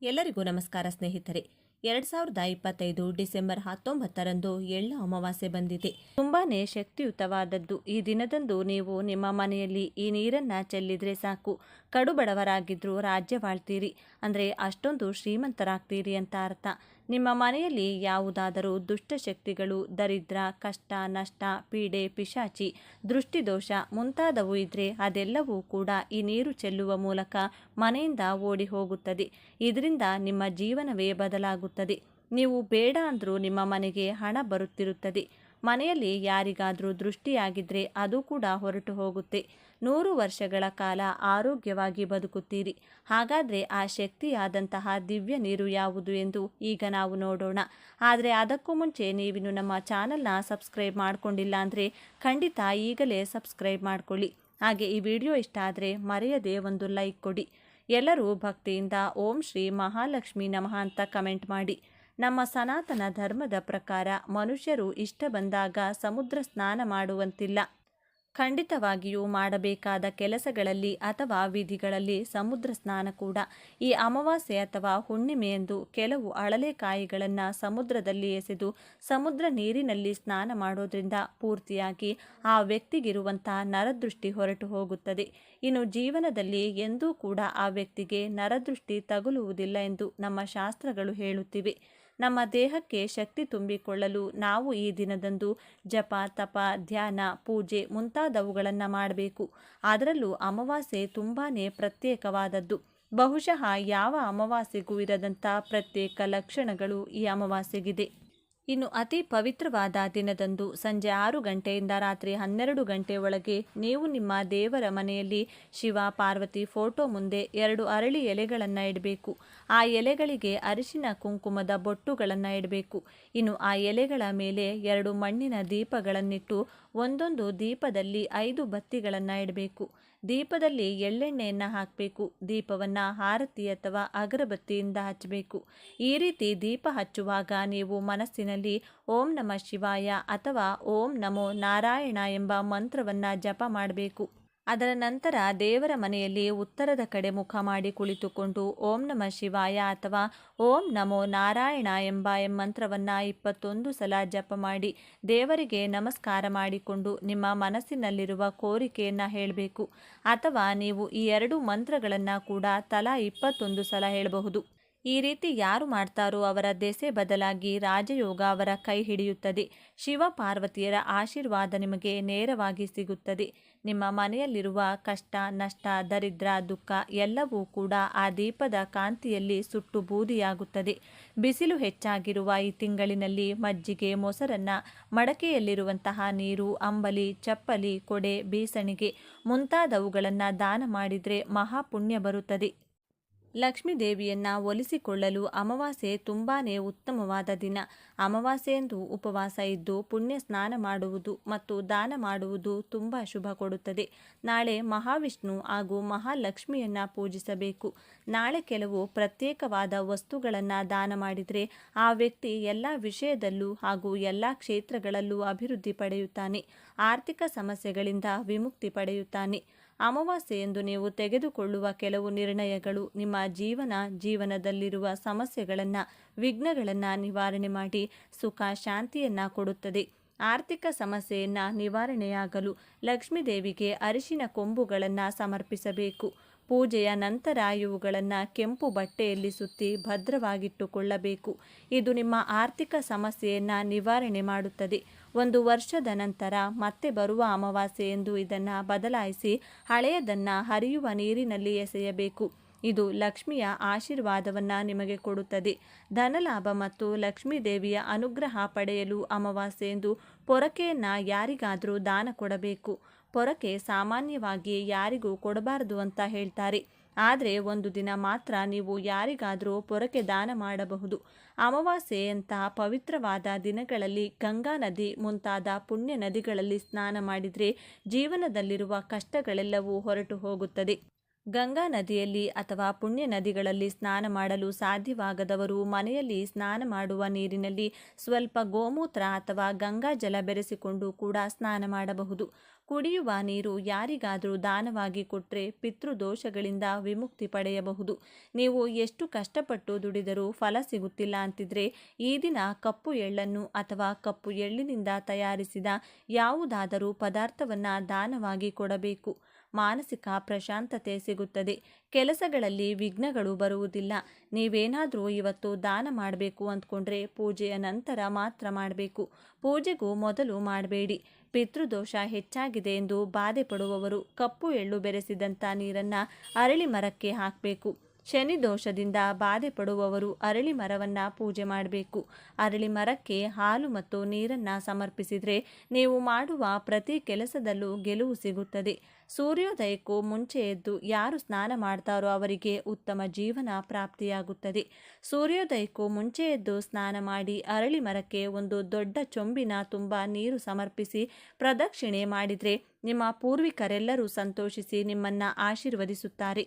ಎಲ್ಲರಿಗೂ ನಮಸ್ಕಾರ ಸ್ನೇಹಿತರೆ. 2025 ಡಿಸೆಂಬರ್ 19ರಂದು ಎಳ್ಳು ಅಮಾವಾಸ್ಯೆ ಬಂದಿದೆ. ತುಂಬಾನೇ ಶಕ್ತಿಯುತವಾದದ್ದು. ಈ ದಿನದಂದು ನೀವು ನಿಮ್ಮ ಮನೆಯಲ್ಲಿ ಈ ನೀರನ್ನ ಚೆಲ್ಲಿದ್ರೆ ಸಾಕು, ಕಡುಬಡವರಾಗಿದ್ರು ರಾಜ್ಯವಾಳ್ತೀರಿ, ಅಂದ್ರೆ ಅಷ್ಟೊಂದು ಶ್ರೀಮಂತರಾಗ್ತೀರಿ ಅಂತ ಅರ್ಥ. ನಿಮ್ಮ ಮನೆಯಲ್ಲಿ ಯಾವುದಾದರೂ ದುಷ್ಟಶಕ್ತಿಗಳು, ದರಿದ್ರ, ಕಷ್ಟ, ನಷ್ಟ, ಪೀಡೆ, ಪಿಶಾಚಿ, ದೃಷ್ಟಿದೋಷ ಮುಂತಾದವು ಇದ್ರೆ ಅದೆಲ್ಲವೂ ಕೂಡ ಈ ನೀರು ಚೆಲ್ಲುವ ಮೂಲಕ ಮನೆಯಿಂದ ಓಡಿ ಹೋಗುತ್ತದೆ. ಇದರಿಂದ ನಿಮ್ಮ ಜೀವನವೇ ಬದಲಾಗುತ್ತದೆ. ನೀವು ಬೇಡ ಅಂದ್ರೂ ನಿಮ್ಮ ಮನೆಗೆ ಹಣ ಬರುತ್ತಿರುತ್ತದೆ. ಮನೆಯಲ್ಲಿ ಯಾರಿಗಾದ್ರೂ ದೃಷ್ಟಿಯಾಗಿದ್ರೆ ಅದು ಕೂಡ ಹೊರಟು ಹೋಗುತ್ತೆ. 100 ವರ್ಷಗಳ ಕಾಲ ಆರೋಗ್ಯವಾಗಿ ಬದುಕುತ್ತೀರಿ. ಹಾಗಾದ್ರೆ ಆ ಶಕ್ತಿಯಾದಂತಹ ದಿವ್ಯ ನೀರು ಯಾವುದು ಎಂದು ಈಗ ನಾವು ನೋಡೋಣ. ಆದರೆ ಅದಕ್ಕೂ ಮುಂಚೆ ನೀವಿನ್ನು ನಮ್ಮ ಚಾನಲ್ನ ಸಬ್ಸ್ಕ್ರೈಬ್ ಮಾಡ್ಕೊಂಡಿಲ್ಲ ಅಂದರೆ ಖಂಡಿತ ಈಗಲೇ ಸಬ್ಸ್ಕ್ರೈಬ್ ಮಾಡ್ಕೊಳ್ಳಿ. ಹಾಗೆ ಈ ವಿಡಿಯೋ ಇಷ್ಟ ಆದರೆ ಮರೆಯದೆ ಒಂದು ಲೈಕ್ ಕೊಡಿ. ಎಲ್ಲರೂ ಭಕ್ತಿಯಿಂದ ಓಂ ಶ್ರೀ ಮಹಾಲಕ್ಷ್ಮಿ ನಮಃ ಅಂತ ಕಮೆಂಟ್ ಮಾಡಿ. ನಮ್ಮ ಸನಾತನ ಧರ್ಮದ ಪ್ರಕಾರ ಮನುಷ್ಯರು ಇಷ್ಟ ಬಂದಾಗ ಸಮುದ್ರ ಸ್ನಾನ ಮಾಡುವಂತಿಲ್ಲ. ಖಂಡಿತವಾಗಿಯೂ ಮಾಡಬೇಕಾದ ಕೆಲಸಗಳಲ್ಲಿ ಅಥವಾ ವಿಧಿಗಳಲ್ಲಿ ಸಮುದ್ರ ಸ್ನಾನ ಕೂಡ. ಈ ಅಮಾವಾಸ್ಯೆ ಅಥವಾ ಹುಣ್ಣಿಮೆಯಂದು ಕೆಲವು ಅಳಲೆಕಾಯಿಗಳನ್ನು ಸಮುದ್ರದಲ್ಲಿ ಎಸೆದು ಸಮುದ್ರ ನೀರಿನಲ್ಲಿ ಸ್ನಾನ ಮಾಡೋದ್ರಿಂದ ಪೂರ್ತಿಯಾಗಿ ಆ ವ್ಯಕ್ತಿಗಿರುವಂಥ ನರದೃಷ್ಟಿ ಹೊರಟು ಹೋಗುತ್ತದೆ. ಇನ್ನು ಜೀವನದಲ್ಲಿ ಎಂದೂ ಕೂಡ ಆ ವ್ಯಕ್ತಿಗೆ ನರದೃಷ್ಟಿ ತಗುಲುವುದಿಲ್ಲ ಎಂದು ನಮ್ಮ ಶಾಸ್ತ್ರಗಳು ಹೇಳುತ್ತಿವೆ. ನಮ್ಮ ದೇಹಕ್ಕೆ ಶಕ್ತಿ ತುಂಬಿಕೊಳ್ಳಲು ನಾವು ಈ ದಿನದಂದು ಜಪ, ತಪ, ಧ್ಯಾನ, ಪೂಜೆ ಮುಂತಾದವುಗಳನ್ನು ಮಾಡಬೇಕು. ಅದರಲ್ಲೂ ಅಮಾವಾಸ್ಯೆ ತುಂಬಾನೇ ಪ್ರತ್ಯೇಕವಾದದ್ದು. ಬಹುಶಃ ಯಾವ ಅಮಾವಾಸ್ಯೆಗೂ ಇರದಂಥ ಪ್ರತ್ಯೇಕ ಲಕ್ಷಣಗಳು ಈ ಅಮಾವಾಸ್ಯೆಗಿದೆ. ಇನ್ನು ಅತಿ ಪವಿತ್ರವಾದ ದಿನದಂದು ಸಂಜೆ 6 ಗಂಟೆಯಿಂದ ರಾತ್ರಿ 12 ಗಂಟೆ ಒಳಗೆ ನೀವು ನಿಮ್ಮ ದೇವರ ಮನೆಯಲ್ಲಿ ಶಿವ ಪಾರ್ವತಿ ಫೋಟೋ ಮುಂದೆ 2 ಅರಳಿ ಎಲೆಗಳನ್ನು ಇಡಬೇಕು. ಆ ಎಲೆಗಳಿಗೆ ಅರಿಶಿನ ಕುಂಕುಮದ ಬೊಟ್ಟುಗಳನ್ನು ಇಡಬೇಕು. ಇನ್ನು ಆ ಎಲೆಗಳ ಮೇಲೆ 2 ಮಣ್ಣಿನ ದೀಪಗಳನ್ನಿಟ್ಟು ಒಂದೊಂದು ದೀಪದಲ್ಲಿ 5 ಬತ್ತಿಗಳನ್ನು ಇಡಬೇಕು. ದೀಪದಲ್ಲಿ ಎಳ್ಳೆಣ್ಣೆಯನ್ನು ಹಾಕಬೇಕು. ದೀಪವನ್ನು ಆರತಿ ಅಥವಾ ಅಗರಬತ್ತಿಯಿಂದ ಹಚ್ಚಬೇಕು. ಈ ರೀತಿ ದೀಪ ಹಚ್ಚುವಾಗ ನೀವು ಮನಸ್ಸಿನಲ್ಲಿ ಓಂ ನಮಃ ಶಿವಾಯ ಅಥವಾ ಓಂ ನಮೋ ನಾರಾಯಣ ಎಂಬ ಮಂತ್ರವನ್ನು ಜಪ ಮಾಡಬೇಕು. ಅದರ ನಂತರ ದೇವರ ಮನೆಯಲ್ಲಿ ಉತ್ತರದ ಕಡೆ ಮುಖ ಮಾಡಿ ಕುಳಿತುಕೊಂಡು ಓಂ ನಮಃ ಶಿವಾಯ ಅಥವಾ ಓಂ ನಮೋ ನಾರಾಯಣ ಎಂಬ ಮಂತ್ರವನ್ನು 21 ಸಲ ಜಪ ಮಾಡಿ ದೇವರಿಗೆ ನಮಸ್ಕಾರ ಮಾಡಿಕೊಂಡು ನಿಮ್ಮ ಮನಸ್ಸಿನಲ್ಲಿರುವ ಕೋರಿಕೆಯನ್ನು ಹೇಳಬೇಕು. ಅಥವಾ ನೀವು ಈ 2 ಮಂತ್ರಗಳನ್ನು ಕೂಡ ತಲಾ 21 ಸಲ ಹೇಳಬಹುದು. ಈ ರೀತಿ ಯಾರು ಮಾಡ್ತಾರೋ ಅವರ ದೆಸೆ ಬದಲಾಗಿ ರಾಜಯೋಗ ಅವರ ಕೈ ಹಿಡಿಯುತ್ತದೆ. ಶಿವ ಪಾರ್ವತಿಯರ ಆಶೀರ್ವಾದ ನಿಮಗೆ ನೇರವಾಗಿ ಸಿಗುತ್ತದೆ. ನಿಮ್ಮ ಮನೆಯಲ್ಲಿರುವ ಕಷ್ಟ, ನಷ್ಟ, ದರಿದ್ರ, ದುಃಖ ಎಲ್ಲವೂ ಕೂಡ ಆ ದೀಪದ ಕಾಂತಿಯಲ್ಲಿ ಸುಟ್ಟು ಬೂದಿಯಾಗುತ್ತದೆ. ಬಿಸಿಲು ಹೆಚ್ಚಾಗಿರುವ ಈ ತಿಂಗಳಿನಲ್ಲಿ ಮಜ್ಜಿಗೆ, ಮೊಸರನ್ನ, ಮಡಕೆಯಲ್ಲಿರುವಂತಹ ನೀರು, ಅಂಬಲಿ, ಚಪ್ಪಲಿ, ಕೊಡೆ, ಬೀಸಣಿಗೆ ಮುಂತಾದವುಗಳನ್ನು ದಾನ ಮಾಡಿದರೆ ಮಹಾಪುಣ್ಯ ಬರುತ್ತದೆ. ಲಕ್ಷ್ಮೀ ದೇವಿಯನ್ನ ಒಲಿಸಿಕೊಳ್ಳಲು ಅಮಾವಾಸ್ಯೆ ತುಂಬಾನೇ ಉತ್ತಮವಾದ ದಿನ. ಅಮಾವಾಸ್ಯೆಯಂದು ಉಪವಾಸ ಇದ್ದು ಪುಣ್ಯ ಸ್ನಾನ ಮಾಡುವುದು ಮತ್ತು ದಾನ ಮಾಡುವುದು ತುಂಬ ಶುಭ ಕೊಡುತ್ತದೆ. ನಾಳೆ ಮಹಾವಿಷ್ಣು ಹಾಗೂ ಮಹಾಲಕ್ಷ್ಮಿಯನ್ನ ಪೂಜಿಸಬೇಕು. ನಾಳೆ ಕೆಲವು ಪ್ರತ್ಯೇಕವಾದ ವಸ್ತುಗಳನ್ನು ದಾನ ಮಾಡಿದರೆ ಆ ವ್ಯಕ್ತಿ ಎಲ್ಲ ವಿಷಯದಲ್ಲೂ ಹಾಗೂ ಎಲ್ಲ ಕ್ಷೇತ್ರಗಳಲ್ಲೂ ಅಭಿವೃದ್ಧಿ ಪಡೆಯುತ್ತಾನೆ. ಆರ್ಥಿಕ ಸಮಸ್ಯೆಗಳಿಂದ ವಿಮುಕ್ತಿ ಪಡೆಯುತ್ತಾನೆ. ಅಮಾವಾಸ್ಯೆಯೆಂದು ನೀವು ತೆಗೆದುಕೊಳ್ಳುವ ಕೆಲವು ನಿರ್ಣಯಗಳು ನಿಮ್ಮ ಜೀವನದಲ್ಲಿರುವ ಸಮಸ್ಯೆಗಳನ್ನು, ವಿಘ್ನಗಳನ್ನು ನಿವಾರಣೆ ಮಾಡಿ ಸುಖ ಶಾಂತಿಯನ್ನು ಕೊಡುತ್ತದೆ. ಆರ್ಥಿಕ ಸಮಸ್ಯೆಯನ್ನು ನಿವಾರಣೆಯಾಗಲು ಲಕ್ಷ್ಮೀ ದೇವಿಗೆ ಅರಿಶಿನ ಕೊಂಬುಗಳನ್ನು ಸಮರ್ಪಿಸಬೇಕು. ಪೂಜೆಯ ನಂತರ ಇವುಗಳನ್ನು ಕೆಂಪು ಬಟ್ಟೆಯಲ್ಲಿ ಸುತ್ತಿ ಭದ್ರವಾಗಿಟ್ಟುಕೊಳ್ಳಬೇಕು. ಇದು ನಿಮ್ಮ ಆರ್ಥಿಕ ಸಮಸ್ಯೆಯನ್ನು ನಿವಾರಣೆ ಮಾಡುತ್ತದೆ. 1 ವರ್ಷದ ನಂತರ ಮತ್ತೆ ಬರುವ ಅಮಾವಾಸ್ಯೆ ಎಂದು ಇದನ್ನು ಬದಲಾಯಿಸಿ ಹಳೆಯದನ್ನು ಹರಿಯುವ ನೀರಿನಲ್ಲಿ ಎಸೆಯಬೇಕು. ಇದು ಲಕ್ಷ್ಮಿಯ ಆಶೀರ್ವಾದವನ್ನು ನಿಮಗೆ ಕೊಡುತ್ತದೆ. ಧನಲಾಭ ಮತ್ತು ಲಕ್ಷ್ಮೀ ದೇವಿಯ ಅನುಗ್ರಹ ಪಡೆಯಲು ಅಮಾವಾಸ್ಯೆಯೆಂದು ಪೊರಕೆಯನ್ನು ಯಾರಿಗಾದರೂ ದಾನ ಕೊಡಬೇಕು. ಪೊರಕೆ ಸಾಮಾನ್ಯವಾಗಿ ಯಾರಿಗೂ ಕೊಡಬಾರದು ಅಂತ ಹೇಳ್ತಾರೆ. ಆದರೆ ಒಂದು ದಿನ ಮಾತ್ರ ನೀವು ಯಾರಿಗಾದರೂ ಪೊರಕೆ ದಾನ ಮಾಡಬಹುದು. ಅಮಾವಾಸ್ಯೆಯಂತಹ ಪವಿತ್ರವಾದ ದಿನಗಳಲ್ಲಿ ಗಂಗಾ ನದಿ ಮುಂತಾದ ಪುಣ್ಯ ನದಿಗಳಲ್ಲಿ ಸ್ನಾನ ಮಾಡಿದರೆ ಜೀವನದಲ್ಲಿರುವ ಕಷ್ಟಗಳೆಲ್ಲವೂ ಹೊರಟು ಹೋಗುತ್ತದೆ. ಗಂಗಾ ನದಿಯಲ್ಲಿ ಅಥವಾ ಪುಣ್ಯ ನದಿಗಳಲ್ಲಿ ಸ್ನಾನ ಮಾಡಲು ಸಾಧ್ಯವಾಗದವರು ಮನೆಯಲ್ಲಿ ಸ್ನಾನ ಮಾಡುವ ನೀರಿನಲ್ಲಿ ಸ್ವಲ್ಪ ಗೋಮೂತ್ರ ಅಥವಾ ಗಂಗಾ ಜಲ ಬೆರೆಸಿಕೊಂಡು ಕೂಡ ಸ್ನಾನ ಮಾಡಬಹುದು. ಕುಡಿಯುವ ನೀರು ಯಾರಿಗಾದರೂ ದಾನವಾಗಿ ಕೊಟ್ಟರೆ ಪಿತೃದೋಷಗಳಿಂದ ವಿಮುಕ್ತಿ ಪಡೆಯಬಹುದು. ನೀವು ಎಷ್ಟು ಕಷ್ಟಪಟ್ಟು ದುಡಿದರೂ ಫಲ ಸಿಗುತ್ತಿಲ್ಲ ಅಂತಿದ್ರೆ ಈ ದಿನ ಕಪ್ಪು ಎಳ್ಳನ್ನು ಅಥವಾ ಕಪ್ಪು ಎಳ್ಳಿನಿಂದ ತಯಾರಿಸಿದ ಯಾವುದಾದರೂ ಪದಾರ್ಥವನ್ನು ದಾನವಾಗಿ ಕೊಡಬೇಕು. ಮಾನಸಿಕ ಪ್ರಶಾಂತತೆ ಸಿಗುತ್ತದೆ. ಕೆಲಸಗಳಲ್ಲಿ ವಿಘ್ನಗಳು ಬರುವುದಿಲ್ಲ. ನೀವೇನಾದರೂ ಇವತ್ತು ದಾನ ಮಾಡಬೇಕು ಅಂದ್ಕೊಂಡ್ರೆ ಪೂಜೆಯ ನಂತರ ಮಾತ್ರ ಮಾಡಬೇಕು. ಪೂಜೆಗೂ ಮೊದಲು ಮಾಡಬೇಡಿ. ಪಿತೃದೋಷ ಹೆಚ್ಚಾಗಿದೆ ಎಂದು ಬಾಧೆ ಪಡುವವರು ಕಪ್ಪು ಎಳ್ಳು ಬೆರೆಸಿದಂಥ ನೀರನ್ನು ಅರಳಿ ಮರಕ್ಕೆ ಹಾಕಬೇಕು. ಶನಿ ದೋಷದಿಂದ ಬಾಧೆ ಪಡುವವರು ಅರಳಿ ಮರವನ್ನು ಪೂಜೆ ಮಾಡಬೇಕು. ಅರಳಿ ಮರಕ್ಕೆ ಹಾಲು ಮತ್ತು ನೀರನ್ನು ಸಮರ್ಪಿಸಿದರೆ ನೀವು ಮಾಡುವ ಪ್ರತಿ ಕೆಲಸದಲ್ಲೂ ಗೆಲುವು ಸಿಗುತ್ತದೆ. ಸೂರ್ಯೋದಯಕ್ಕೂ ಮುಂಚೆ ಎದ್ದು ಯಾರು ಸ್ನಾನ ಮಾಡ್ತಾರೋ ಅವರಿಗೆ ಉತ್ತಮ ಜೀವನ ಪ್ರಾಪ್ತಿಯಾಗುತ್ತದೆ. ಸೂರ್ಯೋದಯಕ್ಕೂ ಮುಂಚೆ ಎದ್ದು ಸ್ನಾನ ಮಾಡಿ ಅರಳಿ ಮರಕ್ಕೆ ಒಂದು ದೊಡ್ಡ ಚೊಂಬಿನ ತುಂಬ ನೀರು ಸಮರ್ಪಿಸಿ ಪ್ರದಕ್ಷಿಣೆ ಮಾಡಿದರೆ ನಿಮ್ಮ ಪೂರ್ವಿಕರೆಲ್ಲರೂ ಸಂತೋಷಿಸಿ ನಿಮ್ಮನ್ನು ಆಶೀರ್ವದಿಸುತ್ತಾರೆ.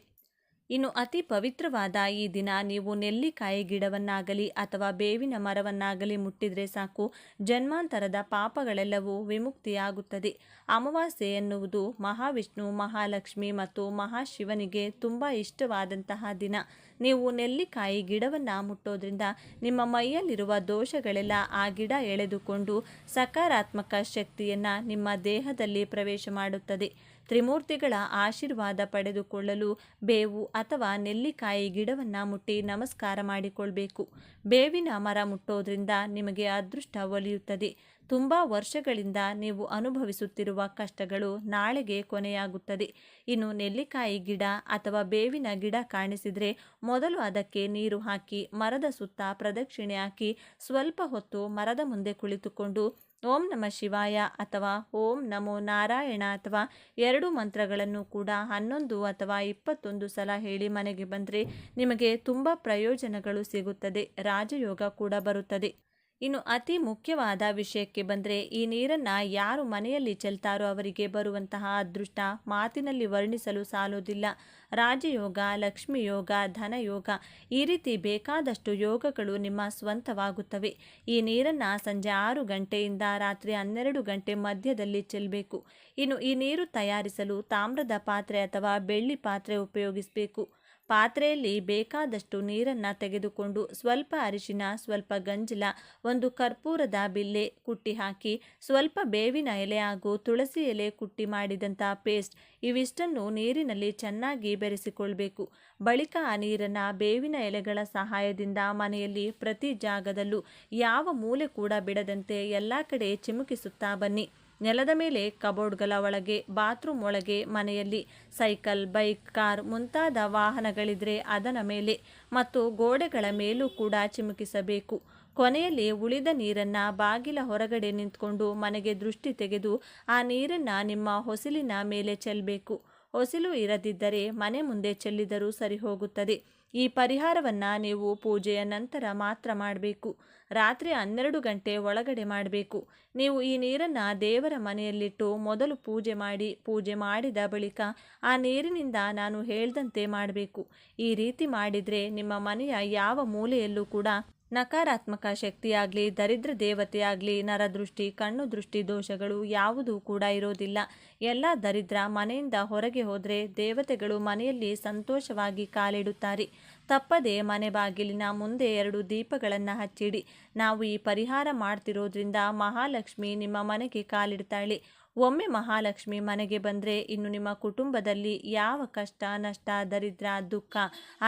ಇನ್ನು ಅತಿ ಪವಿತ್ರವಾದ ಈ ದಿನ ನೀವು ನೆಲ್ಲಿಕಾಯಿ ಗಿಡವನ್ನಾಗಲಿ ಅಥವಾ ಬೇವಿನ ಮರವನ್ನಾಗಲಿ ಮುಟ್ಟಿದರೆ ಸಾಕು, ಜನ್ಮಾಂತರದ ಪಾಪಗಳೆಲ್ಲವೂ ವಿಮುಕ್ತಿಯಾಗುತ್ತದೆ. ಅಮಾವಾಸ್ಯೆ ಎನ್ನುವುದು ಮಹಾವಿಷ್ಣು, ಮಹಾಲಕ್ಷ್ಮಿ ಮತ್ತು ಮಹಾಶಿವನಿಗೆ ತುಂಬ ಇಷ್ಟವಾದಂತಹ ದಿನ. ನೀವು ನೆಲ್ಲಿಕಾಯಿ ಗಿಡವನ್ನು ಮುಟ್ಟೋದ್ರಿಂದ ನಿಮ್ಮ ಮೈಯಲ್ಲಿರುವ ದೋಷಗಳೆಲ್ಲ ಆ ಗಿಡ ಎಳೆದುಕೊಂಡು ಸಕಾರಾತ್ಮಕ ಶಕ್ತಿಯನ್ನು ನಿಮ್ಮ ದೇಹದಲ್ಲಿ ಪ್ರವೇಶ ಮಾಡುತ್ತದೆ. ತ್ರಿಮೂರ್ತಿಗಳ ಆಶೀರ್ವಾದ ಪಡೆದುಕೊಳ್ಳಲು ಬೇವು ಅಥವಾ ನೆಲ್ಲಿಕಾಯಿ ಗಿಡವನ್ನು ಮುಟ್ಟಿ ನಮಸ್ಕಾರ ಮಾಡಿಕೊಳ್ಬೇಕು. ಬೇವಿನ ಮರ ಮುಟ್ಟೋದ್ರಿಂದ ನಿಮಗೆ ಅದೃಷ್ಟ ಒಲಿಯುತ್ತದೆ. ತುಂಬ ವರ್ಷಗಳಿಂದ ನೀವು ಅನುಭವಿಸುತ್ತಿರುವ ಕಷ್ಟಗಳು ನಾಳೆಗೆ ಕೊನೆಯಾಗುತ್ತದೆ. ಇನ್ನು ನೆಲ್ಲಿಕಾಯಿ ಗಿಡ ಅಥವಾ ಬೇವಿನ ಗಿಡ ಕಾಣಿಸಿದರೆ ಮೊದಲು ಅದಕ್ಕೆ ನೀರು ಹಾಕಿ ಮರದ ಸುತ್ತ ಪ್ರದಕ್ಷಿಣೆ ಹಾಕಿ ಸ್ವಲ್ಪ ಹೊತ್ತು ಮರದ ಮುಂದೆ ಕುಳಿತುಕೊಂಡು ಓಂ ನಮಃ ಶಿವಾಯ ಅಥವಾ ಓಂ ನಮೋ ನಾರಾಯಣ ಅಥವಾ 2 ಮಂತ್ರಗಳನ್ನು ಕೂಡ 11 ಅಥವಾ 21 ಸಲ ಹೇಳಿ ಮನೆಗೆ ಬಂದರೆ ನಿಮಗೆ ತುಂಬ ಪ್ರಯೋಜನಗಳು ಸಿಗುತ್ತದೆ. ರಾಜಯೋಗ ಕೂಡ ಬರುತ್ತದೆ. ಇನ್ನು ಅತಿ ಮುಖ್ಯವಾದ ವಿಷಯಕ್ಕೆ ಬಂದರೆ ಈ ನೀರನ್ನು ಯಾರು ಮನೆಯಲ್ಲಿ ಚೆಲ್ತಾರೋ ಅವರಿಗೆ ಬರುವಂತಹ ಅದೃಷ್ಟ ಮಾತಿನಲ್ಲಿ ವರ್ಣಿಸಲು ಸಾಲೋದಿಲ್ಲ. ರಾಜಯೋಗ, ಲಕ್ಷ್ಮಿ ಯೋಗ, ಧನಯೋಗ, ಈ ರೀತಿ ಬೇಕಾದಷ್ಟು ಯೋಗಗಳು ನಿಮ್ಮ ಸ್ವಂತವಾಗುತ್ತವೆ. ಈ ನೀರನ್ನು ಸಂಜೆ 6 ಗಂಟೆಯಿಂದ ರಾತ್ರಿ 12 ಗಂಟೆ ಮಧ್ಯದಲ್ಲಿ ಚೆಲ್ಲಬೇಕು. ಇನ್ನು ಈ ನೀರು ತಯಾರಿಸಲು ತಾಮ್ರದ ಪಾತ್ರೆ ಅಥವಾ ಬೆಳ್ಳಿ ಪಾತ್ರೆ ಉಪಯೋಗಿಸಬೇಕು. ಪಾತ್ರೆಯಲ್ಲಿ ಬೇಕಾದಷ್ಟು ನೀರನ್ನು ತೆಗೆದುಕೊಂಡು ಸ್ವಲ್ಪ ಅರಿಶಿನ, ಸ್ವಲ್ಪ ಗಂಜಲ, ಒಂದು ಕರ್ಪೂರದ ಬಿಲ್ಲೆ ಕುಟ್ಟಿ ಹಾಕಿ ಸ್ವಲ್ಪ ಬೇವಿನ ಎಲೆ ಹಾಗೂ ತುಳಸಿ ಎಲೆ ಕುಟ್ಟಿ ಮಾಡಿದಂಥ ಪೇಸ್ಟ್ ಇವಿಷ್ಟನ್ನು ನೀರಿನಲ್ಲಿ ಚೆನ್ನಾಗಿ ಬೆರೆಸಿಕೊಳ್ಬೇಕು. ಬಳಿಕ ಆ ನೀರನ್ನು ಬೇವಿನ ಎಲೆಗಳ ಸಹಾಯದಿಂದ ಮನೆಯಲ್ಲಿ ಪ್ರತಿ ಜಾಗದಲ್ಲೂ ಯಾವ ಮೂಲೆ ಕೂಡ ಬಿಡದಂತೆ ಎಲ್ಲ ಕಡೆ ಚಿಮುಕಿಸುತ್ತಾ ಬನ್ನಿ. ನೆಲದ ಮೇಲೆ, ಕಬೋರ್ಡ್ಗಳ ಒಳಗೆ, ಬಾತ್ರೂಮ್ ಒಳಗೆ, ಮನೆಯಲ್ಲಿ ಸೈಕಲ್, ಬೈಕ್, ಕಾರ್ ಮುಂತಾದ ವಾಹನಗಳಿದ್ರೆ ಅದರ ಮೇಲೆ ಮತ್ತು ಗೋಡೆಗಳ ಮೇಲೂ ಕೂಡ ಚಿಮುಕಿಸಬೇಕು. ಕೊನೆಯಲ್ಲಿ ಉಳಿದ ನೀರನ್ನು ಬಾಗಿಲ ಹೊರಗಡೆ ನಿಂತ್ಕೊಂಡು ಮನೆಗೆ ದೃಷ್ಟಿ ತೆಗೆದು ಆ ನೀರನ್ನು ನಿಮ್ಮ ಹೊಸಿಲಿನ ಮೇಲೆ ಚೆಲ್ಲಬೇಕು. ಹೊಸಿಲು ಇರದಿದ್ದರೆ ಮನೆ ಮುಂದೆ ಚೆಲ್ಲಿದರೂ ಸರಿ ಹೋಗುತ್ತದೆ. ಈ ಪರಿಹಾರವನ್ನು ನೀವು ಪೂಜೆಯ ನಂತರ ಮಾತ್ರ ಮಾಡಬೇಕು. ರಾತ್ರಿ 12 ಗಂಟೆ ಒಳಗಡೆ ಮಾಡಬೇಕು. ನೀವು ಈ ನೀರನ್ನು ದೇವರ ಮನೆಯಲ್ಲಿಟ್ಟು ಮೊದಲು ಪೂಜೆ ಮಾಡಿದ ಬಳಿಕ ಆ ನೀರಿನಿಂದ ನಾನು ಹೇಳ್ದಂತೆ ಮಾಡಬೇಕು. ಈ ರೀತಿ ಮಾಡಿದರೆ ನಿಮ್ಮ ಮನೆಯ ಯಾವ ಮೂಲೆಯಲ್ಲೂ ಕೂಡ ನಕಾರಾತ್ಮಕ ಶಕ್ತಿಯಾಗಲಿ, ದರಿದ್ರ ದೇವತೆಯಾಗಲಿ, ನರದೃಷ್ಟಿ, ಕಣ್ಣು ದೃಷ್ಟಿ ದೋಷಗಳು ಯಾವುದೂ ಕೂಡ ಇರೋದಿಲ್ಲ. ಎಲ್ಲ ದರಿದ್ರ ಮನೆಯಿಂದ ಹೊರಗೆ ಹೋದರೆ ದೇವತೆಗಳು ಮನೆಯಲ್ಲಿ ಸಂತೋಷವಾಗಿ ಕಾಲಿಡುತ್ತಾರೆ. ತಪ್ಪದೆ ಮನೆ ಬಾಗಿಲಿನ ಮುಂದೆ 2 ದೀಪಗಳನ್ನು ಹಚ್ಚಿಡಿ. ನಾವು ಈ ಪರಿಹಾರ ಮಾಡ್ತಿರೋದ್ರಿಂದ ಮಹಾಲಕ್ಷ್ಮಿ ನಿಮ್ಮ ಮನೆಗೆ ಕಾಲಿಡ್ತಾಳೆ. ಒಮ್ಮೆ ಮಹಾಲಕ್ಷ್ಮಿ ಮನೆಗೆ ಬಂದರೆ ಇನ್ನು ನಿಮ್ಮ ಕುಟುಂಬದಲ್ಲಿ ಯಾವ ಕಷ್ಟ, ನಷ್ಟ, ದರಿದ್ರ, ದುಃಖ,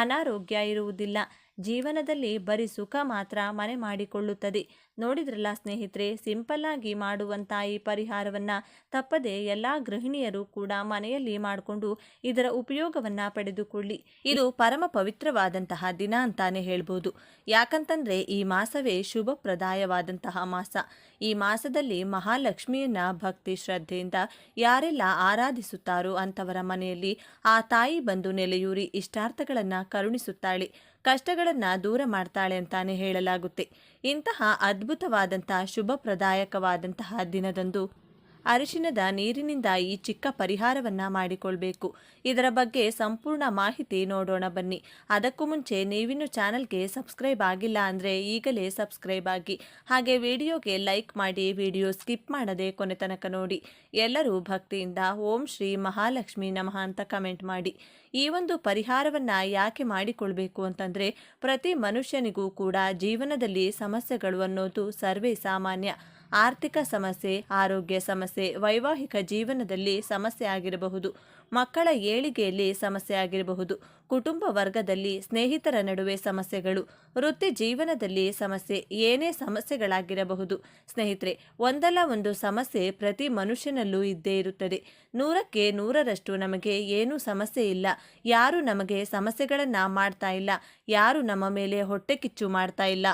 ಅನಾರೋಗ್ಯ ಇರುವುದಿಲ್ಲ. ಜೀವನದಲ್ಲಿ ಬರೀ ಸುಖ ಮಾತ್ರ ಮನೆ ಮಾಡಿಕೊಳ್ಳುತ್ತದೆ. ನೋಡಿದ್ರಲ್ಲ ಸ್ನೇಹಿತರೆ, ಸಿಂಪಲ್ಲಾಗಿ ಮಾಡುವಂಥ ಈ ಪರಿಹಾರವನ್ನು ತಪ್ಪದೆ ಎಲ್ಲ ಗೃಹಿಣಿಯರು ಕೂಡ ಮನೆಯಲ್ಲಿ ಮಾಡಿಕೊಂಡು ಇದರ ಉಪಯೋಗವನ್ನು ಪಡೆದುಕೊಳ್ಳಿ. ಇದು ಪರಮ ಪವಿತ್ರವಾದಂತಹ ದಿನ ಅಂತಾನೆ ಹೇಳ್ಬೋದು. ಯಾಕಂತಂದರೆ ಈ ಮಾಸವೇ ಶುಭಪ್ರದಾಯವಾದಂತಹ ಮಾಸ. ಈ ಮಾಸದಲ್ಲಿ ಮಹಾಲಕ್ಷ್ಮಿಯನ್ನ ಭಕ್ತಿ ಶ್ರದ್ಧೆಯಿಂದ ಯಾರೆಲ್ಲ ಆರಾಧಿಸುತ್ತಾರೋ ಅಂಥವರ ಮನೆಯಲ್ಲಿ ಆ ತಾಯಿ ಬಂದು ನೆಲೆಯೂರಿ ಇಷ್ಟಾರ್ಥಗಳನ್ನು ಕರುಣಿಸುತ್ತಾಳೆ, ಕಷ್ಟಗಳನ್ನು ದೂರ ಮಾಡ್ತಾಳೆ ಅಂತಾನೆ ಹೇಳಲಾಗುತ್ತೆ. ಇಂತಹ ಅದ್ಭುತವಾದಂತಹ ಶುಭಪ್ರದಾಯಕವಾದಂತಹ ದಿನದಂದು ಅರಿಶಿನದ ನೀರಿನಿಂದ ಈ ಚಿಕ್ಕ ಪರಿಹಾರವನ್ನ ಮಾಡಿಕೊಳ್ಬೇಕು. ಇದರ ಬಗ್ಗೆ ಸಂಪೂರ್ಣ ಮಾಹಿತಿ ನೋಡೋಣ ಬನ್ನಿ. ಅದಕ್ಕೂ ಮುಂಚೆ ನೀವಿನ್ನು ಚಾನಲ್ಗೆ ಸಬ್ಸ್ಕ್ರೈಬ್ ಆಗಿಲ್ಲ ಅಂದರೆ ಈಗಲೇ ಸಬ್ಸ್ಕ್ರೈಬ್ ಆಗಿ, ಹಾಗೆ ವಿಡಿಯೋಗೆ ಲೈಕ್ ಮಾಡಿ, ವಿಡಿಯೋ ಸ್ಕಿಪ್ ಮಾಡದೆ ಕೊನೆ ತನಕ ನೋಡಿ. ಎಲ್ಲರೂ ಭಕ್ತಿಯಿಂದ ಓಂ ಶ್ರೀ ಮಹಾಲಕ್ಷ್ಮಿ ನಮಃ ಅಂತ ಕಮೆಂಟ್ ಮಾಡಿ. ಈ ಒಂದು ಪರಿಹಾರವನ್ನ ಯಾಕೆ ಮಾಡಿಕೊಳ್ಬೇಕು ಅಂತಂದರೆ, ಪ್ರತಿ ಮನುಷ್ಯನಿಗೂ ಕೂಡ ಜೀವನದಲ್ಲಿ ಸಮಸ್ಯೆಗಳು ಅನ್ನೋದು ಸರ್ವೇ ಸಾಮಾನ್ಯ. ಆರ್ಥಿಕ ಸಮಸ್ಯೆ, ಆರೋಗ್ಯ ಸಮಸ್ಯೆ, ವೈವಾಹಿಕ ಜೀವನದಲ್ಲಿ ಸಮಸ್ಯೆ ಆಗಿರಬಹುದು, ಮಕ್ಕಳ ಏಳಿಗೆಯಲ್ಲಿ ಸಮಸ್ಯೆ ಆಗಿರಬಹುದು, ಕುಟುಂಬ ವರ್ಗದಲ್ಲಿ, ಸ್ನೇಹಿತರ ನಡುವೆ ಸಮಸ್ಯೆಗಳು, ವೃತ್ತಿ ಜೀವನದಲ್ಲಿ ಸಮಸ್ಯೆ, ಏನೇ ಸಮಸ್ಯೆಗಳಾಗಿರಬಹುದು. ಸ್ನೇಹಿತರೆ, ಒಂದಲ್ಲ ಒಂದು ಸಮಸ್ಯೆ ಪ್ರತಿ ಮನುಷ್ಯನಲ್ಲೂ ಇದ್ದೇ ಇರುತ್ತದೆ. 100ಕ್ಕೆ 100ರಷ್ಟು ನಮಗೆ ಏನೂ ಸಮಸ್ಯೆ ಇಲ್ಲ, ಯಾರು ನಮಗೆ ಸಮಸ್ಯೆಗಳನ್ನು ಮಾಡ್ತಾ ಇಲ್ಲ, ಯಾರು ನಮ್ಮ ಮೇಲೆ ಹೊಟ್ಟೆ ಕಿಚ್ಚು ಮಾಡ್ತಾ ಇಲ್ಲ,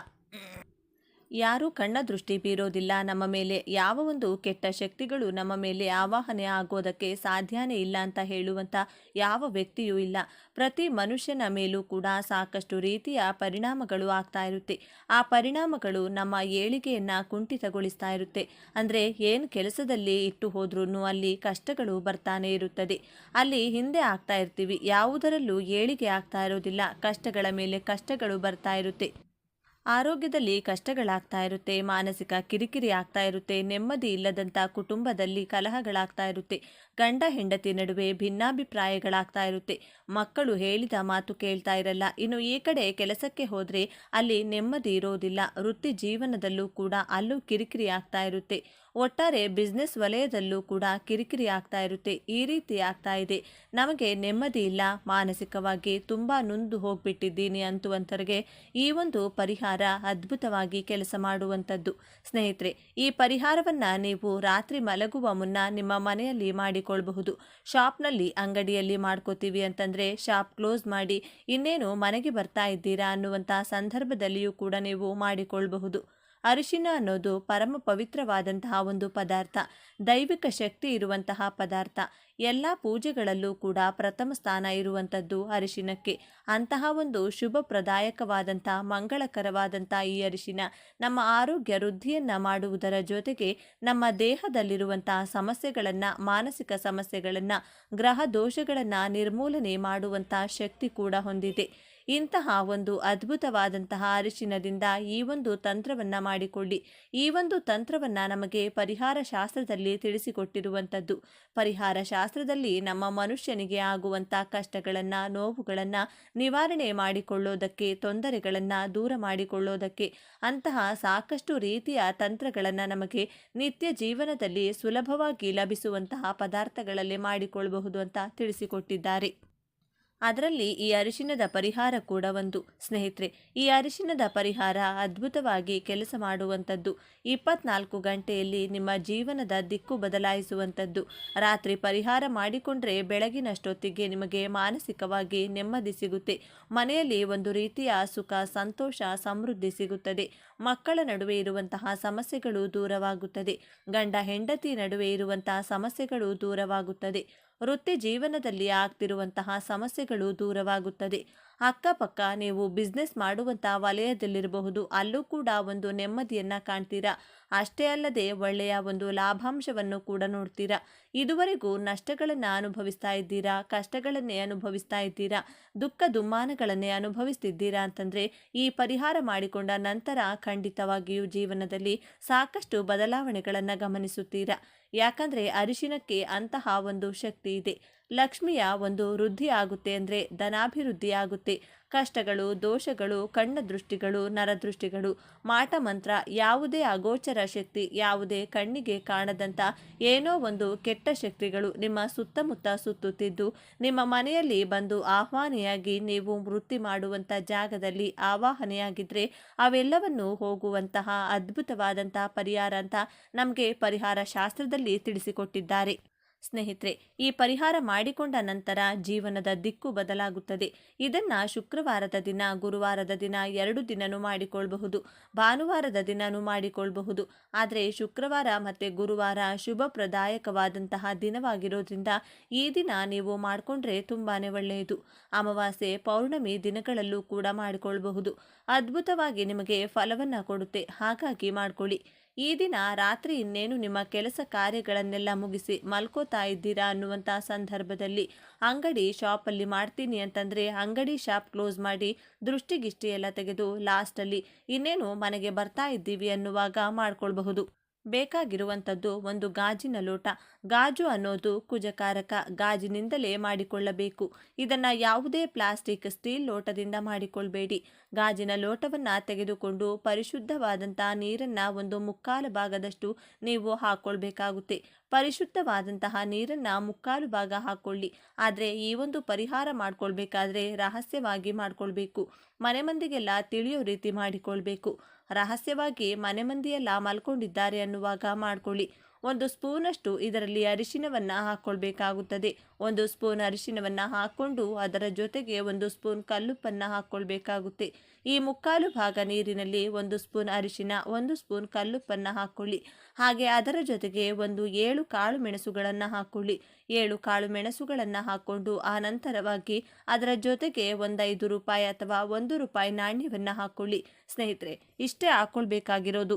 ಯಾರೂ ಕಣ್ಣ ದೃಷ್ಟಿ ಬೀರೋದಿಲ್ಲ ನಮ್ಮ ಮೇಲೆ, ಯಾವ ಒಂದು ಕೆಟ್ಟ ಶಕ್ತಿಗಳು ನಮ್ಮ ಮೇಲೆ ಆವಾಹನೆ ಆಗೋದಕ್ಕೆ ಸಾಧ್ಯನೇ ಇಲ್ಲ ಅಂತ ಹೇಳುವಂಥ ಯಾವ ವ್ಯಕ್ತಿಯೂ ಇಲ್ಲ. ಪ್ರತಿ ಮನುಷ್ಯನ ಮೇಲೂ ಕೂಡ ಸಾಕಷ್ಟು ರೀತಿಯ ಪರಿಣಾಮಗಳು ಆಗ್ತಾ ಇರುತ್ತೆ. ಆ ಪರಿಣಾಮಗಳು ನಮ್ಮ ಏಳಿಗೆಯನ್ನು ಕುಂಠಿತಗೊಳಿಸ್ತಾ ಇರುತ್ತೆ. ಅಂದರೆ ಏನು ಕೆಲಸದಲ್ಲಿ ಇಟ್ಟು ಹೋದ್ರೂ ಅಲ್ಲಿ ಕಷ್ಟಗಳು ಬರ್ತಾನೆ ಇರುತ್ತದೆ. ಅಲ್ಲಿ ಹಿಂದೆ ಆಗ್ತಾ ಇರ್ತೀವಿ, ಯಾವುದರಲ್ಲೂ ಏಳಿಗೆ ಆಗ್ತಾ ಇರೋದಿಲ್ಲ, ಕಷ್ಟಗಳ ಮೇಲೆ ಕಷ್ಟಗಳು ಬರ್ತಾ ಇರುತ್ತೆ. ಆರೋಗ್ಯದಲ್ಲಿ ಕಷ್ಟಗಳಾಗ್ತಾ ಇರುತ್ತೆ, ಮಾನಸಿಕ ಕಿರಿಕಿರಿ ಆಗ್ತಾ ಇರುತ್ತೆ, ನೆಮ್ಮದಿ ಇಲ್ಲದಂಥ ಕುಟುಂಬದಲ್ಲಿ ಕಲಹಗಳಾಗ್ತಾ ಇರುತ್ತೆ, ಗಂಡ ಹೆಂಡತಿ ನಡುವೆ ಭಿನ್ನಾಭಿಪ್ರಾಯಗಳಾಗ್ತಾ ಇರುತ್ತೆ, ಮಕ್ಕಳು ಹೇಳಿದ ಮಾತು ಕೇಳ್ತಾ ಇರಲ್ಲ. ಇನ್ನು ಈ ಕಡೆ ಕೆಲಸಕ್ಕೆ ಹೋದರೆ ಅಲ್ಲಿ ನೆಮ್ಮದಿ ಇರೋದಿಲ್ಲ, ವೃತ್ತಿ ಜೀವನದಲ್ಲೂ ಕೂಡ ಅಲ್ಲೂ ಕಿರಿಕಿರಿ ಆಗ್ತಾ ಇರುತ್ತೆ, ಒಟ್ಟಾರೆ ಬಿಸ್ನೆಸ್ ವಲಯದಲ್ಲೂ ಕೂಡ ಕಿರಿಕಿರಿ ಆಗ್ತಾ ಇರುತ್ತೆ. ಈ ರೀತಿ ಆಗ್ತಾ ಇದೆ, ನಮಗೆ ನೆಮ್ಮದಿ ಇಲ್ಲ, ಮಾನಸಿಕವಾಗಿ ತುಂಬ ನೊಂದು ಹೋಗ್ಬಿಟ್ಟಿದ್ದೀನಿ ಅಂತುವಂತರಿಗೆ ಈ ಒಂದು ಪರಿಹಾರ ಅದ್ಭುತವಾಗಿ ಕೆಲಸ ಮಾಡುವಂಥದ್ದು. ಸ್ನೇಹಿತರೆ, ಈ ಪರಿಹಾರವನ್ನು ನೀವು ರಾತ್ರಿ ಮಲಗುವ ಮುನ್ನ ನಿಮ್ಮ ಮನೆಯಲ್ಲಿ ಮಾಡಿಕೊಳ್ಳಬಹುದು. ಶಾಪ್ನಲ್ಲಿ, ಅಂಗಡಿಯಲ್ಲಿ ಮಾಡ್ಕೋತೀವಿ ಅಂತಂದರೆ ಶಾಪ್ ಕ್ಲೋಸ್ ಮಾಡಿ ಇನ್ನೇನು ಮನೆಗೆ ಬರ್ತಾ ಇದ್ದೀರಾ ಅನ್ನುವಂಥ ಸಂದರ್ಭದಲ್ಲಿಯೂ ಕೂಡ ನೀವು ಮಾಡಿಕೊಳ್ಳಬಹುದು. ಅರಿಶಿನ ಅನ್ನೋದು ಪರಮ ಪವಿತ್ರವಾದಂತಹ ಒಂದು ಪದಾರ್ಥ, ದೈವಿಕ ಶಕ್ತಿ ಇರುವಂತಹ ಪದಾರ್ಥ. ಎಲ್ಲ ಪೂಜೆಗಳಲ್ಲೂ ಕೂಡ ಪ್ರಥಮ ಸ್ಥಾನ ಇರುವಂಥದ್ದು ಅರಿಶಿನಕ್ಕೆ. ಅಂತಹ ಒಂದು ಶುಭಪ್ರದಾಯಕವಾದಂಥ ಮಂಗಳಕರವಾದಂಥ ಈ ಅರಿಶಿನ ನಮ್ಮ ಆರೋಗ್ಯ ವೃದ್ಧಿಯನ್ನು ಮಾಡುವುದರ ಜೊತೆಗೆ ನಮ್ಮ ದೇಹದಲ್ಲಿರುವಂತಹ ಸಮಸ್ಯೆಗಳನ್ನು, ಮಾನಸಿಕ ಸಮಸ್ಯೆಗಳನ್ನು, ಗ್ರಹ ದೋಷಗಳನ್ನು ನಿರ್ಮೂಲನೆ ಮಾಡುವಂಥ ಶಕ್ತಿ ಕೂಡ ಹೊಂದಿದೆ. ಇಂತಹ ಒಂದು ಅದ್ಭುತವಾದಂತಹ ಅರಿಶಿನದಿಂದ ಈ ಒಂದು ತಂತ್ರವನ್ನು ಮಾಡಿಕೊಳ್ಳಿ. ಈ ಒಂದು ತಂತ್ರವನ್ನು ನಮಗೆ ಪರಿಹಾರ ಶಾಸ್ತ್ರದಲ್ಲಿ ತಿಳಿಸಿಕೊಟ್ಟಿರುವಂಥದ್ದು. ಪರಿಹಾರ ಶಾಸ್ತ್ರದಲ್ಲಿ ನಮ್ಮ ಮನುಷ್ಯನಿಗೆ ಆಗುವಂಥ ಕಷ್ಟಗಳನ್ನು, ನೋವುಗಳನ್ನು ನಿವಾರಣೆ ಮಾಡಿಕೊಳ್ಳೋದಕ್ಕೆ, ತೊಂದರೆಗಳನ್ನು ದೂರ ಮಾಡಿಕೊಳ್ಳೋದಕ್ಕೆ ಅಂತಹ ಸಾಕಷ್ಟು ರೀತಿಯ ತಂತ್ರಗಳನ್ನು ನಮಗೆ ನಿತ್ಯ ಜೀವನದಲ್ಲಿ ಸುಲಭವಾಗಿ ಲಭಿಸುವಂತಹ ಪದಾರ್ಥಗಳಲ್ಲಿ ಮಾಡಿಕೊಳ್ಳಬಹುದು ಅಂತ ತಿಳಿಸಿಕೊಟ್ಟಿದ್ದಾರೆ. ಅದರಲ್ಲಿ ಈ ಅರಿಶಿನದ ಪರಿಹಾರ ಕೂಡ ಒಂದು. ಸ್ನೇಹಿತರೆ, ಈ ಅರಿಶಿನದ ಪರಿಹಾರ ಅದ್ಭುತವಾಗಿ ಕೆಲಸ ಮಾಡುವಂಥದ್ದು. 24 ಗಂಟೆಯಲ್ಲಿ ನಿಮ್ಮ ಜೀವನದ ದಿಕ್ಕು ಬದಲಾಯಿಸುವಂಥದ್ದು. ರಾತ್ರಿ ಪರಿಹಾರ ಮಾಡಿಕೊಂಡ್ರೆ ಬೆಳಗಿನಷ್ಟೊತ್ತಿಗೆ ನಿಮಗೆ ಮಾನಸಿಕವಾಗಿ ನೆಮ್ಮದಿ ಸಿಗುತ್ತೆ. ಮನೆಯಲ್ಲಿ ಒಂದು ರೀತಿಯ ಸುಖ, ಸಂತೋಷ, ಸಮೃದ್ಧಿ ಸಿಗುತ್ತದೆ. ಮಕ್ಕಳ ನಡುವೆ ಇರುವಂತಹ ಸಮಸ್ಯೆಗಳು ದೂರವಾಗುತ್ತದೆ. ಗಂಡ ಹೆಂಡತಿ ನಡುವೆ ಇರುವಂತಹ ಸಮಸ್ಯೆಗಳು ದೂರವಾಗುತ್ತದೆ. ವೃತ್ತಿ ಜೀವನದಲ್ಲಿ ಆಗ್ತಿರುವಂತಹ ಸಮಸ್ಯೆಗಳು ದೂರವಾಗುತ್ತದೆ. ಅಕ್ಕಪಕ್ಕ ನೀವು ಬಿಸ್ನೆಸ್ ಮಾಡುವಂತಹ ವಲಯದಲ್ಲಿರಬಹುದು, ಅಲ್ಲೂ ಕೂಡ ಒಂದು ನೆಮ್ಮದಿಯನ್ನು ಕಾಣ್ತೀರಾ. ಅಷ್ಟೇ ಅಲ್ಲದೆ ಒಳ್ಳೆಯ ಒಂದು ಲಾಭಾಂಶವನ್ನು ಕೂಡ ನೋಡ್ತೀರಾ. ಇದುವರೆಗೂ ನಷ್ಟಗಳನ್ನು ಅನುಭವಿಸ್ತಾ ಇದ್ದೀರಾ, ಕಷ್ಟಗಳನ್ನೇ ಅನುಭವಿಸ್ತಾ ಇದ್ದೀರಾ, ದುಃಖ ದುಮ್ಮಾನಗಳನ್ನೇ ಅನುಭವಿಸ್ತಿದ್ದೀರಾ ಅಂತಂದರೆ ಈ ಪರಿಹಾರ ಮಾಡಿಕೊಂಡ ನಂತರ ಖಂಡಿತವಾಗಿಯೂ ಜೀವನದಲ್ಲಿ ಸಾಕಷ್ಟು ಬದಲಾವಣೆಗಳನ್ನು ಗಮನಿಸುತ್ತೀರಾ. ಯಾಕಂದರೆ ಅರಿಶಿನಕ್ಕೆ ಅಂತಹ ಒಂದು ಶಕ್ತಿ ಇದೆ. ಲಕ್ಷ್ಮಿಯ ಒಂದು ವೃದ್ಧಿ ಆಗುತ್ತೆ ಅಂದರೆ ಧನಾಭಿವೃದ್ಧಿ ಆಗುತ್ತೆ. ಕಷ್ಟಗಳು, ದೋಷಗಳು, ಕಣ್ಣ ದೃಷ್ಟಿಗಳು, ನರದೃಷ್ಟಿಗಳು, ಮಾಟ ಮಂತ್ರ, ಯಾವುದೇ ಅಗೋಚರ ಶಕ್ತಿ, ಯಾವುದೇ ಕಣ್ಣಿಗೆ ಕಾಣದಂಥ ಏನೋ ಒಂದು ಕೆಟ್ಟ ಶಕ್ತಿಗಳು ನಿಮ್ಮ ಸುತ್ತಮುತ್ತ ಸುತ್ತುತ್ತಿದ್ದು ನಿಮ್ಮ ಮನೆಯಲ್ಲಿ ಬಂದು ಆಹ್ವಾನಿಯಾಗಿ ನೀವು ವೃತ್ತಿ ಮಾಡುವಂಥ ಜಾಗದಲ್ಲಿ ಆವಾಹನೆಯಾಗಿದ್ದರೆ ಅವೆಲ್ಲವನ್ನು ಹೋಗುವಂತಹ ಅದ್ಭುತವಾದಂತಹ ಪರಿಹಾರ ಅಂತ ನಮಗೆ ಪರಿಹಾರ ಶಾಸ್ತ್ರದಲ್ಲಿ ತಿಳಿಸಿಕೊಟ್ಟಿದ್ದಾರೆ. ಸ್ನೇಹಿತರೆ, ಈ ಪರಿಹಾರ ಮಾಡಿಕೊಂಡ ನಂತರ ಜೀವನದ ದಿಕ್ಕು ಬದಲಾಗುತ್ತದೆ. ಇದನ್ನು ಶುಕ್ರವಾರದ ದಿನ, ಗುರುವಾರದ ದಿನ 2 ದಿನನೂ ಮಾಡಿಕೊಳ್ಳಬಹುದು, ಭಾನುವಾರದ ದಿನನೂ ಮಾಡಿಕೊಳ್ಳಬಹುದು. ಆದರೆ ಶುಕ್ರವಾರ ಮತ್ತು ಗುರುವಾರ ಶುಭಪ್ರದಾಯಕವಾದಂತಹ ದಿನವಾಗಿರೋದ್ರಿಂದ ಈ ದಿನ ನೀವು ಮಾಡಿಕೊಂಡ್ರೆ ತುಂಬಾ ಒಳ್ಳೆಯದು. ಅಮಾವಾಸ್ಯೆ, ಪೌರ್ಣಮಿ ದಿನಗಳಲ್ಲೂ ಕೂಡ ಮಾಡಿಕೊಳ್ಳಬಹುದು. ಅದ್ಭುತವಾಗಿ ನಿಮಗೆ ಫಲವನ್ನು ಕೊಡುತ್ತೆ, ಹಾಗಾಗಿ ಮಾಡಿಕೊಳ್ಳಿ. ಈ ದಿನ ರಾತ್ರಿ ಇನ್ನೇನು ನಿಮ್ಮ ಕೆಲಸ ಕಾರ್ಯಗಳನ್ನೆಲ್ಲ ಮುಗಿಸಿ ಮಲ್ಕೋತಾ ಇದ್ದೀರಾ ಅನ್ನುವಂಥ ಸಂದರ್ಭದಲ್ಲಿ ಅಂಗಡಿ ಶಾಪಲ್ಲಿ ಮಾಡ್ತೀನಿ ಅಂತಂದರೆ ಅಂಗಡಿ ಶಾಪ್ ಕ್ಲೋಸ್ ಮಾಡಿ ದೃಷ್ಟಿಗಿಷ್ಟಿ ಎಲ್ಲ ತೆಗೆದು ಲಾಸ್ಟಲ್ಲಿ ಇನ್ನೇನು ಮನೆಗೆ ಬರ್ತಾ ಇದ್ದೀವಿ ಅನ್ನುವಾಗ ಮಾಡ್ಕೊಳ್ಬಹುದು. ಬೇಕಾಗಿರುವಂಥದ್ದು ಒಂದು ಗಾಜಿನ ಲೋಟ. ಗಾಜು ಅನ್ನೋದು ಕುಜಕಾರಕ, ಗಾಜಿನಿಂದಲೇ ಮಾಡಿಕೊಳ್ಳಬೇಕು. ಇದನ್ನು ಯಾವುದೇ ಪ್ಲಾಸ್ಟಿಕ್ ಸ್ಟೀಲ್ ಲೋಟದಿಂದ ಮಾಡಿಕೊಳ್ಬೇಡಿ. ಗಾಜಿನ ಲೋಟವನ್ನು ತೆಗೆದುಕೊಂಡು ಪರಿಶುದ್ಧವಾದಂಥ ನೀರನ್ನು ಒಂದು ಮುಕ್ಕಾಲು ಭಾಗದಷ್ಟು ನೀವು ಹಾಕ್ಕೊಳ್ಬೇಕಾಗುತ್ತೆ. ಪರಿಶುದ್ಧವಾದಂತಹ ನೀರನ್ನು ಮುಕ್ಕಾಲು ಭಾಗ ಹಾಕ್ಕೊಳ್ಳಿ. ಆದರೆ ಈ ಒಂದು ಪರಿಹಾರ ಮಾಡ್ಕೊಳ್ಬೇಕಾದ್ರೆ ರಹಸ್ಯವಾಗಿ ಮಾಡ್ಕೊಳ್ಬೇಕು. ಮನೆ ಮಂದಿಗೆಲ್ಲ ತಿಳಿಯೋ ರೀತಿ ಮಾಡಿಕೊಳ್ಬೇಕು. ರಹಸ್ಯವಾಗಿ ಮನೆ ಮಂದಿಯೆಲ್ಲ ಮಲ್ಕೊಂಡಿದ್ದಾರೆ ಅನ್ನುವಾಗ ಮಾಡ್ಕೊಳ್ಳಿ. 1 ಸ್ಪೂನಷ್ಟು ಇದರಲ್ಲಿ ಅರಿಶಿನವನ್ನು ಹಾಕ್ಕೊಳ್ಬೇಕಾಗುತ್ತದೆ. 1 ಸ್ಪೂನ್ ಅರಿಶಿನವನ್ನು ಹಾಕ್ಕೊಂಡು ಅದರ ಜೊತೆಗೆ 1 ಸ್ಪೂನ್ ಕಲ್ಲುಪ್ಪನ್ನು ಹಾಕ್ಕೊಳ್ಬೇಕಾಗುತ್ತೆ. ಈ ಮುಕ್ಕಾಲು ಭಾಗ ನೀರಿನಲ್ಲಿ 1 ಸ್ಪೂನ್ ಅರಿಶಿನ, 1 ಸ್ಪೂನ್ ಕಲ್ಲುಪ್ಪನ್ನು ಹಾಕ್ಕೊಳ್ಳಿ. ಹಾಗೆ ಅದರ ಜೊತೆಗೆ 7 ಕಾಳು ಮೆಣಸುಗಳನ್ನು ಹಾಕ್ಕೊಳ್ಳಿ. 7 ಕಾಳು ಮೆಣಸುಗಳನ್ನು ಹಾಕ್ಕೊಂಡು ಆ ನಂತರವಾಗಿ ಅದರ ಜೊತೆಗೆ ಒಂದು ₹5 ಅಥವಾ ₹1 ನಾಣ್ಯವನ್ನು ಹಾಕ್ಕೊಳ್ಳಿ. ಸ್ನೇಹಿತರೆ, ಇಷ್ಟೇ ಹಾಕ್ಕೊಳ್ಬೇಕಾಗಿರೋದು.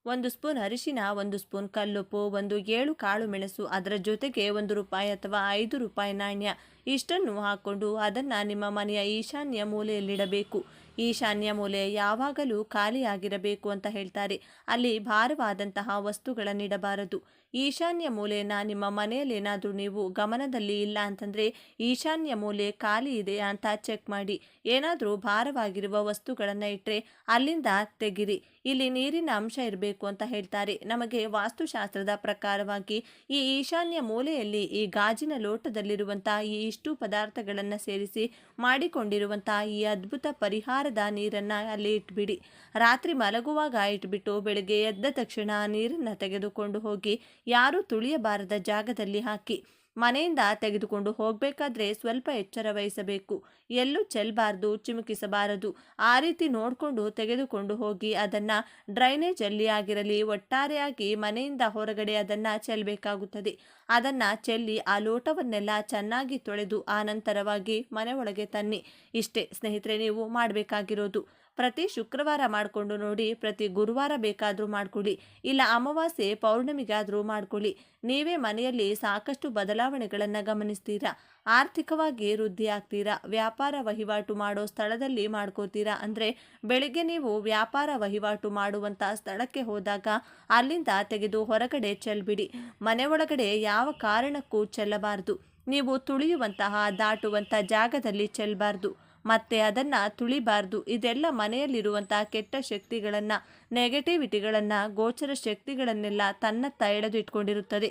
1 ಸ್ಪೂನ್ ಅರಿಶಿನ, 1 ಸ್ಪೂನ್ ಕಲ್ಲುಪ್ಪು, 7 ಕಾಳು ಮೆಣಸು, ಅದರ ಜೊತೆಗೆ ₹1 ಅಥವಾ ₹5 ನಾಣ್ಯ ಇಷ್ಟನ್ನು ಹಾಕ್ಕೊಂಡು ಅದನ್ನು ನಿಮ್ಮ ಮನೆಯ ಈಶಾನ್ಯ ಮೂಲೆಯಲ್ಲಿಡಬೇಕು. ಈಶಾನ್ಯ ಮೂಲೆ ಯಾವಾಗಲೂ ಖಾಲಿಯಾಗಿರಬೇಕು ಅಂತ ಹೇಳ್ತಾರೆ. ಅಲ್ಲಿ ಭಾರವಾದಂತಹ ವಸ್ತುಗಳನ್ನಿಡಬಾರದು. ಈಶಾನ್ಯ ಮೂಲೆಯನ್ನು ನಿಮ್ಮ ಮನೆಯಲ್ಲಿ ಏನಾದರೂ ನೀವು ಗಮನದಲ್ಲಿ ಇಲ್ಲ ಅಂತಂದರೆ ಈಶಾನ್ಯ ಮೂಲೆ ಖಾಲಿ ಇದೆಯಾ ಅಂತ ಚೆಕ್ ಮಾಡಿ. ಏನಾದರೂ ಭಾರವಾಗಿರುವ ವಸ್ತುಗಳನ್ನು ಇಟ್ಟರೆ ಅಲ್ಲಿಂದ ತೆಗಿರಿ. ಇಲ್ಲಿ ನೀರಿನ ಅಂಶ ಇರಬೇಕು ಅಂತ ಹೇಳ್ತಾರೆ. ನಮಗೆ ವಾಸ್ತುಶಾಸ್ತ್ರದ ಪ್ರಕಾರವಾಗಿ ಈ ಈಶಾನ್ಯ ಮೂಲೆಯಲ್ಲಿ ಈ ಗಾಜಿನ ಲೋಟದಲ್ಲಿರುವಂಥ ಈ ಇಷ್ಟು ಪದಾರ್ಥಗಳನ್ನು ಸೇರಿಸಿ ಮಾಡಿಕೊಂಡಿರುವಂಥ ಈ ಅದ್ಭುತ ಪರಿಹಾರದ ನೀರನ್ನು ಅಲ್ಲಿ ಇಟ್ಬಿಡಿ. ರಾತ್ರಿ ಮಲಗುವಾಗ ಇಟ್ಬಿಟ್ಟು ಬೆಳಗ್ಗೆ ಎದ್ದ ತಕ್ಷಣ ನೀರನ್ನು ತೆಗೆದುಕೊಂಡು ಹೋಗಿ ಯಾರೂ ತುಳಿಯಬಾರದ ಜಾಗದಲ್ಲಿ ಹಾಕಿ. ಮನೆಯಿಂದ ತೆಗೆದುಕೊಂಡು ಹೋಗಬೇಕಾದ್ರೆ ಸ್ವಲ್ಪ ಎಚ್ಚರ ವಹಿಸಬೇಕು. ಎಲ್ಲೂ ಚೆಲ್ಲಬಾರ್ದು, ಚಿಮುಕಿಸಬಾರದು. ಆ ರೀತಿ ನೋಡಿಕೊಂಡು ತೆಗೆದುಕೊಂಡು ಹೋಗಿ ಅದನ್ನು ಡ್ರೈನೇಜಲ್ಲಿ ಆಗಿರಲಿ ಒಟ್ಟಾರೆಯಾಗಿ ಮನೆಯಿಂದ ಹೊರಗಡೆ ಅದನ್ನು ಚೆಲ್ಲಬೇಕಾಗುತ್ತದೆ. ಅದನ್ನು ಚೆಲ್ಲಿ ಆ ಲೋಟವನ್ನೆಲ್ಲ ಚೆನ್ನಾಗಿ ತೊಳೆದು ಆ ನಂತರವಾಗಿ ಮನೆ ಒಳಗೆ ತನ್ನಿ. ಇಷ್ಟೇ ಸ್ನೇಹಿತರೆ ನೀವು ಮಾಡಬೇಕಾಗಿರೋದು. ಪ್ರತಿ ಶುಕ್ರವಾರ ಮಾಡಿಕೊಂಡು ನೋಡಿ, ಪ್ರತಿ ಗುರುವಾರ ಬೇಕಾದರೂ ಮಾಡ್ಕೊಳ್ಳಿ, ಇಲ್ಲ ಅಮಾವಾಸ್ಯೆ ಪೌರ್ಣಮಿಗಾದರೂ ಮಾಡ್ಕೊಳ್ಳಿ. ನೀವೇ ಮನೆಯಲ್ಲಿ ಸಾಕಷ್ಟು ಬದಲಾವಣೆಗಳನ್ನು ಗಮನಿಸ್ತೀರಾ. ಆರ್ಥಿಕವಾಗಿ ವೃದ್ಧಿ ಆಗ್ತೀರಾ. ವ್ಯಾಪಾರ ವಹಿವಾಟು ಮಾಡೋ ಸ್ಥಳದಲ್ಲಿ ಮಾಡ್ಕೋತೀರಾ. ಅಂದರೆ ಬೆಳಿಗ್ಗೆ ನೀವು ವ್ಯಾಪಾರ ವಹಿವಾಟು ಮಾಡುವಂಥ ಸ್ಥಳಕ್ಕೆ ಹೋದಾಗ ಅಲ್ಲಿಂದ ತೆಗೆದು ಹೊರಗಡೆ ಚೆಲ್ಬಿಡಿ. ಮನೆ ಒಳಗಡೆ ಯಾವ ಕಾರಣಕ್ಕೂ ಚೆಲ್ಲಬಾರ್ದು. ನೀವು ತುಳಿಯುವಂತಹ ದಾಟುವಂಥ ಜಾಗದಲ್ಲಿ ಚೆಲ್ಲಬಾರ್ದು. ಮತ್ತೆ ಅದನ್ನು ತುಳಿಬಾರ್ದು. ಇದೆಲ್ಲ ಮನೆಯಲ್ಲಿರುವಂಥ ಕೆಟ್ಟ ಶಕ್ತಿಗಳನ್ನು, ನೆಗೆಟಿವಿಟಿಗಳನ್ನು, ಗೋಚರ ಶಕ್ತಿಗಳನ್ನೆಲ್ಲ ತನ್ನತ್ತ ಎಳೆದು ಇಟ್ಕೊಂಡಿರುತ್ತದೆ.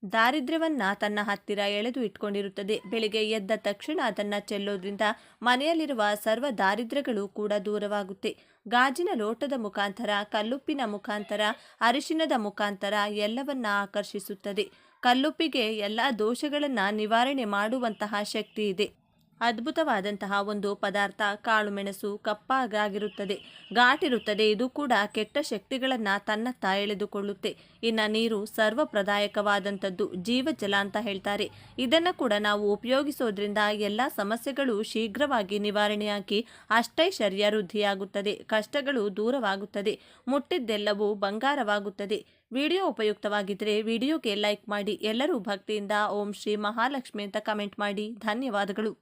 ದಾರಿದ್ರ್ಯವನ್ನು ತನ್ನ ಹತ್ತಿರ ಎಳೆದು ಇಟ್ಕೊಂಡಿರುತ್ತದೆ. ಬೆಳಿಗ್ಗೆ ಎದ್ದ ತಕ್ಷಣ ಅದನ್ನು ಚೆಲ್ಲೋದ್ರಿಂದ ಮನೆಯಲ್ಲಿರುವ ಸರ್ವ ದಾರಿದ್ರ್ಯಗಳು ಕೂಡ ದೂರವಾಗುತ್ತೆ. ಗಾಜಿನ ಲೋಟದ ಮುಖಾಂತರ, ಕಲ್ಲುಪ್ಪಿನ ಮುಖಾಂತರ, ಅರಿಶಿನದ ಮುಖಾಂತರ ಎಲ್ಲವನ್ನ ಆಕರ್ಷಿಸುತ್ತದೆ. ಕಲ್ಲುಪ್ಪಿಗೆ ಎಲ್ಲ ದೋಷಗಳನ್ನು ನಿವಾರಣೆ ಮಾಡುವಂತಹ ಶಕ್ತಿ ಇದೆ. ಅದ್ಭುತವಾದಂತಹ ಒಂದು ಪದಾರ್ಥ. ಕಾಳು ಮೆಣಸು ಕಪ್ಪಾಗಿರುತ್ತದೆ, ಘಾಟಿರುತ್ತದೆ. ಇದು ಕೂಡ ಕೆಟ್ಟ ಶಕ್ತಿಗಳನ್ನು ತನ್ನತ್ತ ಎಳೆದುಕೊಳ್ಳುತ್ತೆ. ಇನ್ನು ನೀರು ಸರ್ವಪ್ರದಾಯಕವಾದಂಥದ್ದು, ಜೀವಜಲ ಅಂತ ಹೇಳ್ತಾರೆ. ಇದನ್ನು ಕೂಡ ನಾವು ಉಪಯೋಗಿಸೋದ್ರಿಂದ ಎಲ್ಲ ಸಮಸ್ಯೆಗಳು ಶೀಘ್ರವಾಗಿ ನಿವಾರಣೆಯಾಗಿ ಅಷ್ಟೈಶ್ವರ್ಯ ವೃದ್ಧಿಯಾಗುತ್ತದೆ, ಕಷ್ಟಗಳು ದೂರವಾಗುತ್ತದೆ, ಮುಟ್ಟಿದ್ದೆಲ್ಲವೂ ಬಂಗಾರವಾಗುತ್ತದೆ. ವಿಡಿಯೋ ಉಪಯುಕ್ತವಾಗಿದ್ದರೆ ವಿಡಿಯೋಗೆ ಲೈಕ್ ಮಾಡಿ. ಎಲ್ಲರೂ ಭಕ್ತಿಯಿಂದ ಓಂ ಶ್ರೀ ಮಹಾಲಕ್ಷ್ಮಿ ಅಂತ ಕಮೆಂಟ್ ಮಾಡಿ. ಧನ್ಯವಾದಗಳು.